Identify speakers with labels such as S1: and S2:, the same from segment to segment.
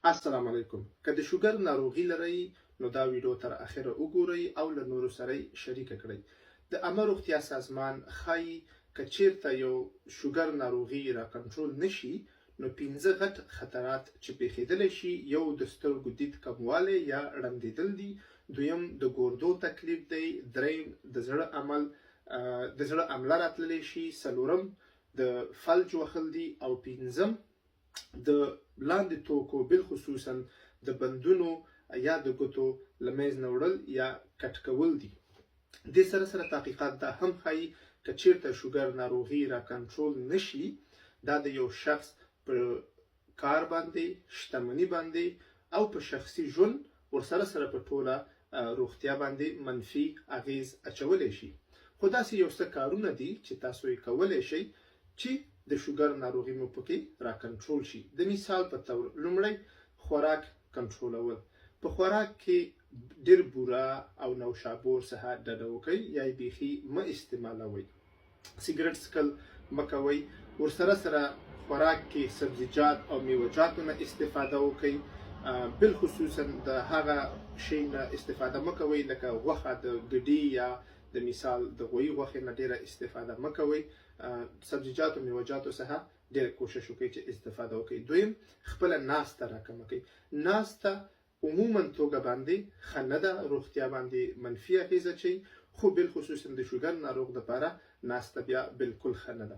S1: السلام علیکم. که د شوګر ناروغي لرئ نو دا ویډیو تر اخره وګورئ او له نورو سره شریک کړئ. د عامه روغتیا سازمان ښایي که چیرته یو شوګر ناروغي را کنټرول نشي نو 15 غټ خطرات چې پیښیدلی شي یو د سترګو دید کموالی یا ړندېدل دي، دویم د ګردو تکلیف دی، دریم د زړه عمله راتللی شي، څلورم د فلج وهل دي او پنځم د لاندې توکو بالخصوصا د بندونو یا د ګوتو له منځ نه وړل یا کټ کول دي. دې سره سره تحقیقات دا هم ښایي که چیرته شوګر ناروغي را کنټرول نشي دا د یو شخص په کار باندې، شتمني باندې او په شخصي ژوند ورسره سره په ټوله روغتیا باندې منفي اغیز اچولی شي. خو داسې یو څه کارونه دي چې تاسو یې کولی شئ چې د شوګر ناروغي مو پکې را کنټرول شي. د مثال په تور لومړی خوراک کنټرولول. په خوراک کې ډېر بوره او نوشابور څخه ډډه وکړئ یا یې بیخي مه استعمالوئ. سګرټ څښل مه کوئ. ورسره سره خوراک کې سبزیجات او میوهجاتو نه استفاده وکړئ. بالخصوصا د هغه شي نه استفاده مه کوئ لکه غوښه د ګډې یا د مثال د غویي غوښې نه ډېره استفاده مه کوئ. سبزیجاتو میوهجاتو څخه ډېر کوشش وکړئ چې استفاده وکړئ. دویم خپله ناسته راکمه کړئ. ناسته عموما توګه باندې ښه نه ده، روغتیا باندې منفي اغېز اچوي، خو بالخصوصا د شوګر ناروغ دپاره ناسته بیا بالکل ښه نه ده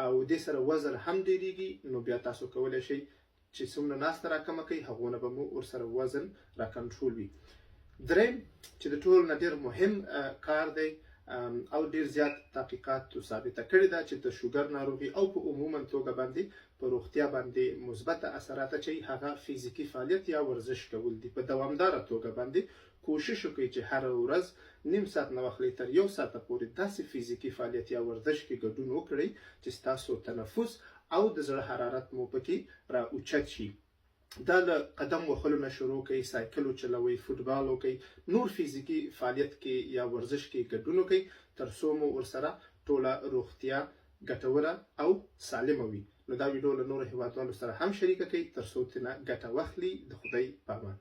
S1: او دې سره وزن هم ډېرېږي. نو بیا تاسو کولی شئ چې څومره ناسته راکمه کوئ هغونه به مو ورسره وزن را کنټرول وي. دریم چې د ټولو نه ډېر مهم کار دی او ډېر زیات تحقیقاتو ثابته کړې ده چې د شوګر ناروغي او په عموما توګه باندې په روغتیا باندې مثبته اثرات اچوي، هغه فزیکي فعالیت یا ورزش کول دي. په دوامداره توګه باندې کوشش وکړئ چې هره ورځ نیم ساعت نه واخلئ تر یو ساعته پورې داسې فزیکي فعالیت یا ورزش کې ګډون وکړئ چې ستاسو تنفس او د زړه حرارت مو پکې را اوچت شي. دا له قدم وهلو نه شروع کړئ، سایکل وچلوئ، فوټبال وکړئ، نور فزیکي فعالیت کې یا ورزش کې ګډون وکړئ تر څو مو ورسره ټوله روغتیا ګټوره او سالمه وي. نو دا ویډیو له نورو هیوادوالو سره هم شریکه کړئ تر څو ترې نه ګټه واخلي. د خدای په امان.